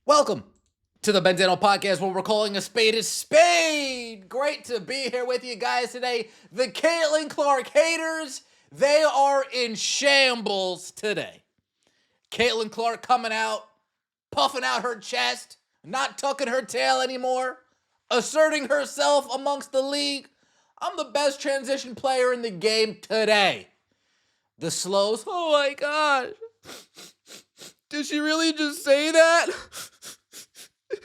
Welcome to the Benzano Podcast, where we're calling a spade. Great to be here with you guys today. The Caitlin Clark haters, they are in shambles today. Caitlin Clark coming out, puffing out her chest, not tucking her tail anymore, asserting herself amongst the league. I'm the best transition player in the game today. The slows, oh my God. Did she really just say that?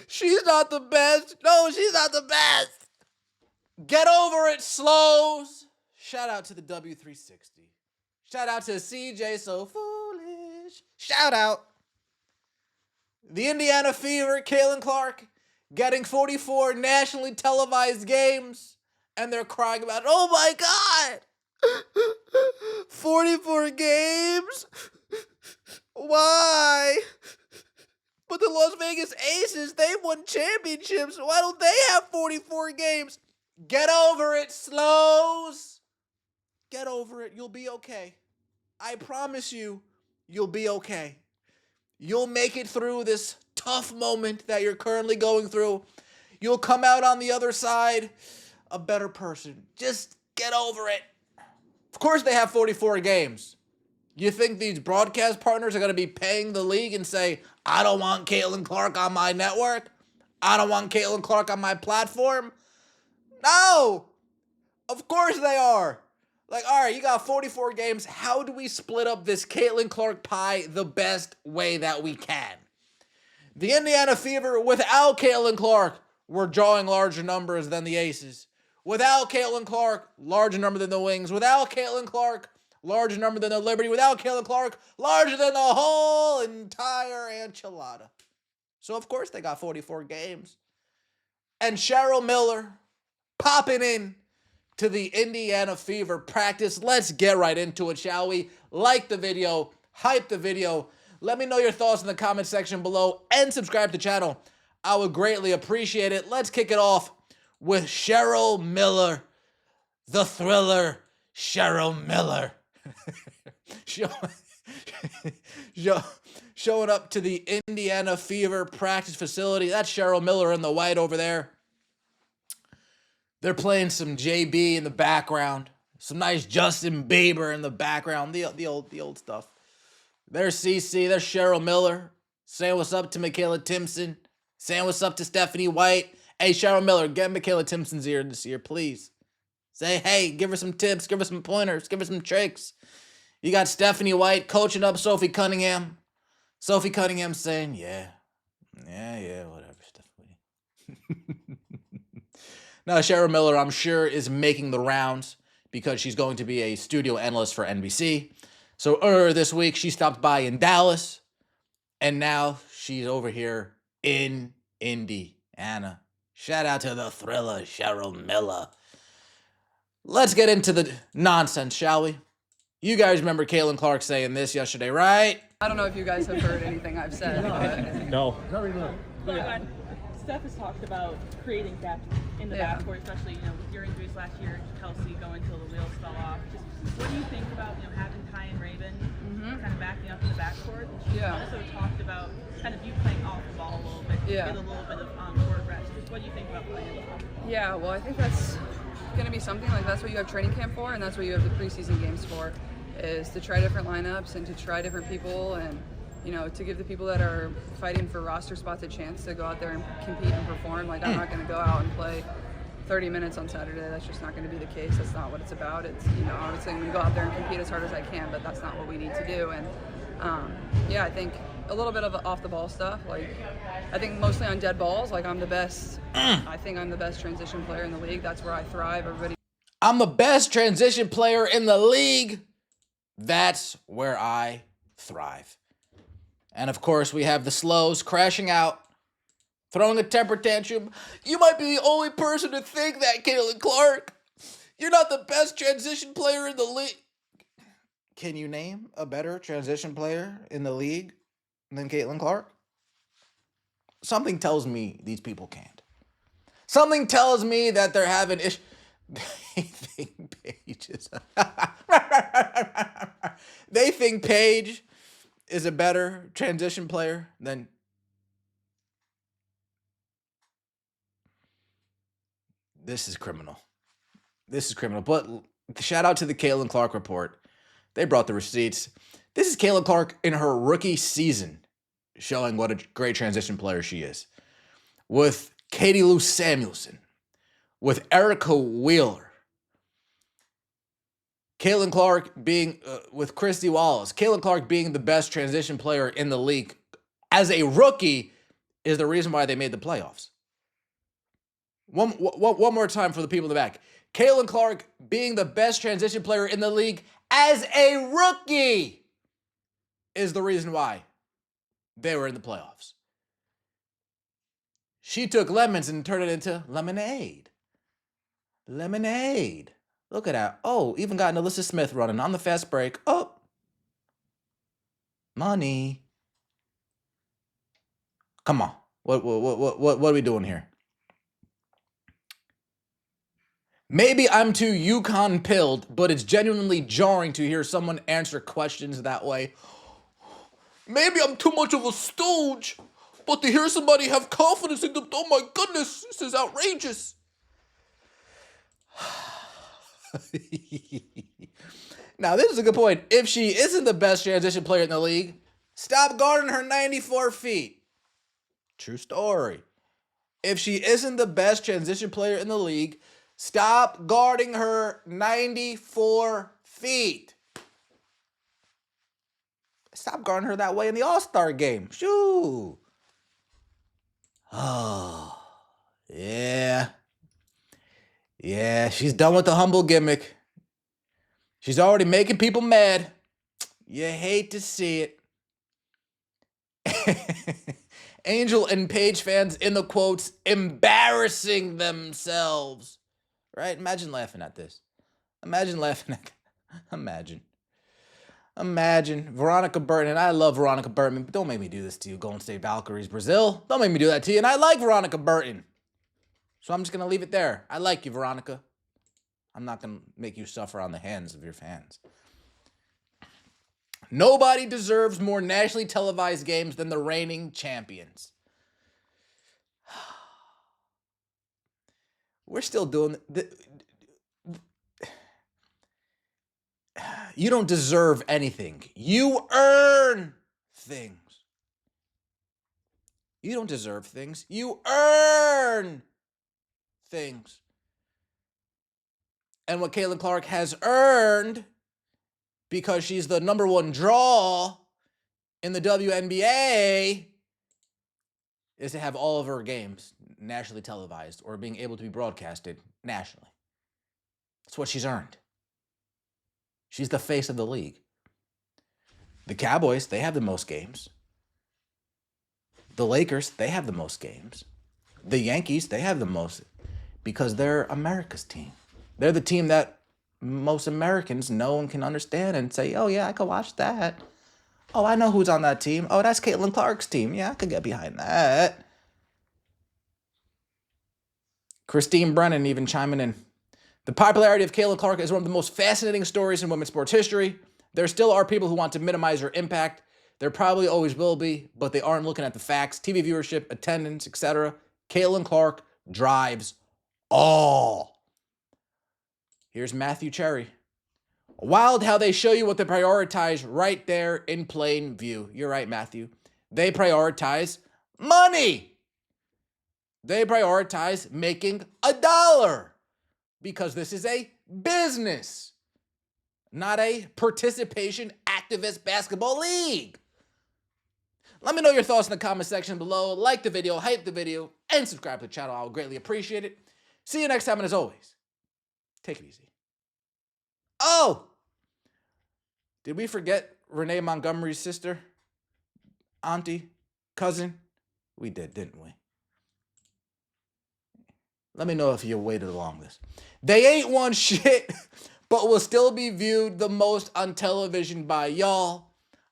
She's not the best. No, she's not the best. Get over it, slows. Shout out to the W360. Shout out to CJ So Foolish. Shout out. The Indiana Fever, Caitlin Clark, getting 44 nationally televised games, and they're crying about it. Oh my God. 44 games? Why? But the Las Vegas Aces, they've won championships. Why don't they have 44 games? Get over it, slows. Get over it. You'll be okay. I promise you, you'll be okay. You'll make it through this tough moment that you're currently going through. You'll come out on the other side a better person. Just get over it. Of course they have 44 games. You think these broadcast partners are going to be paying the league and say, I don't want Caitlin Clark on my network? I don't want Caitlin Clark on my platform? No! Of course they are. Like, all right, you got 44 games. How do we split up this Caitlin Clark pie the best way that we can? The Indiana Fever, without Caitlin Clark, were drawing larger numbers than the Aces. Without Caitlin Clark, larger number than the Wings. Without Caitlin Clark, larger number than the Liberty. Without Caitlin Clark, larger than the whole entire enchilada. So, of course, they got 44 games. And Cheryl Miller popping in to the Indiana Fever practice. Let's get right into it, shall we? Like the video, hype the video. Let me know your thoughts in the comment section below and subscribe to the channel. I would greatly appreciate it. Let's kick it off with Cheryl Miller, the thriller, Cheryl Miller. Showing up to the Indiana Fever practice facility. That's Cheryl Miller in the white over there. They're playing some JB in the background. Some nice Justin Bieber in the background. The old stuff. There's CC. There's Cheryl Miller. Saying what's up to Michaela Timpson. Saying what's up to Stephanie White. Hey, Cheryl Miller, get Michaela Timpson's ear this year, please. Say, hey, give her some tips, give her some pointers, give her some tricks. You got Stephanie White coaching up Sophie Cunningham. Sophie Cunningham saying, yeah, whatever, Stephanie. Now, Cheryl Miller, I'm sure, is making the rounds because she's going to be a studio analyst for NBC. So earlier this week, she stopped by in Dallas, and now she's over here in Indiana. Shout out to the thriller, Cheryl Miller. Let's get into the nonsense, shall we? You guys remember Caitlin Clark saying this yesterday, right? I don't know if you guys have heard anything I've said. No. Steph has talked about creating depth in the backcourt, especially with your injuries last year, Kelsey going till the wheels fell off. Just what do you think about having Ty and Raven kind of backing up in the backcourt? And she also talked about kind of you playing off the ball a little bit, get a little bit of court rest. Just what do you think about playing off the ball? Yeah, well, I think that's going to be something like that's what you have training camp for, and that's what you have the preseason games for, is to try different lineups and to try different people and to give the people that are fighting for roster spots a chance to go out there and compete and perform. Like, I'm not going to go out and play 30 minutes on Saturday. That's just not going to be the case. That's not what it's about. It's, obviously I'm going to go out there and compete as hard as I can, but that's not what we need to do. And, I think a little bit of off the ball stuff. Like, I think mostly on dead balls. Like, I'm the best. I think I'm the best transition player in the league. That's where I thrive. I'm the best transition player in the league. That's where I thrive. And of course, we have the slows crashing out, throwing a temper tantrum. You might be the only person to think that, Caitlin Clark. You're not the best transition player in the league. Can you name a better transition player in the league than Caitlin Clark? Something tells me these people can't. Something tells me that they're having issues. They think Paige is they think Paige is a better transition player than This is criminal. This is criminal. But shout out to the Caitlin Clark report. They brought the receipts. This is Caitlin Clark in her rookie season, showing what a great transition player she is. With Katie Lou Samuelson, with Erica Wheeler, Caitlin Clark being with Christy Wallace, Caitlin Clark being the best transition player in the league as a rookie is the reason why they made the playoffs. One more time for the people in the back. Caitlin Clark being the best transition player in the league as a rookie is the reason why they were in the playoffs. She took lemons and turned it into lemonade. Lemonade. Look at that. Oh, even got an Alyssa Smith running on the fast break. Oh. Money. Come on. What are we doing here? Maybe I'm too UConn pilled, but it's genuinely jarring to hear someone answer questions that way. Maybe I'm too much of a stooge, but to hear somebody have confidence in them, oh my goodness, this is outrageous. Now, this is a good point. If she isn't the best transition player in the league, stop guarding her 94 feet. True story. If she isn't the best transition player in the league, stop guarding her 94 feet. Stop guarding her that way in the All-Star game. Shoo. Oh, yeah. Yeah, she's done with the humble gimmick. She's already making people mad. You hate to see it. Angel and Paige fans in the quotes embarrassing themselves. Right? Imagine laughing at this. Imagine laughing at Imagine Veronica Burton, and I love Veronica Burton, but don't make me do this to you, Golden State Valkyries, Brazil. Don't make me do that to you, and I like Veronica Burton. So I'm just going to leave it there. I like you, Veronica. I'm not going to make you suffer on the hands of your fans. Nobody deserves more nationally televised games than the reigning champions. We're still doing... You don't deserve anything. You earn things. You don't deserve things. You earn things. And what Caitlin Clark has earned, because she's the number one draw in the WNBA, is to have all of her games nationally televised or being able to be broadcasted nationally. That's what she's earned. She's the face of the league. The Cowboys, they have the most games. The Lakers, they have the most games. The Yankees, they have the most because they're America's team. They're the team that most Americans know and can understand and say, oh, yeah, I could watch that. Oh, I know who's on that team. Oh, that's Caitlin Clark's team. Yeah, I could get behind that. Christine Brennan even chiming in. The popularity of Caitlin Clark is one of the most fascinating stories in women's sports history. There still are people who want to minimize her impact. There probably always will be, but they aren't looking at the facts, TV viewership, attendance, etc. Caitlin Clark drives all. Here's Matthew Cherry. Wild how they show you what they prioritize right there in plain view. You're right, Matthew. They prioritize money. They prioritize making $1 because this is a business, not a participation activist basketball league. Let me know your thoughts in the comment section below. Like the video, hype the video, and subscribe to the channel. I would greatly appreciate it. See you next time, and as always, take it easy. Oh! Did we forget Renee Montgomery's sister? Auntie? Cousin? We did, didn't we? Let me know if you waited along this. They ain't won shit, but will still be viewed the most on television by y'all.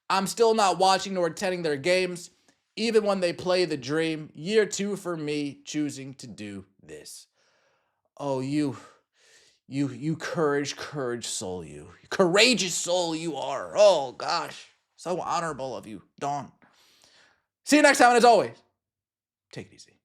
I'm still not watching nor attending their games, even when they play the dream. Year 2 for me choosing to do this. Oh, you courage soul, you. Courageous soul you are. Oh, gosh. So honorable of you, Dawn. See you next time, and as always, take it easy.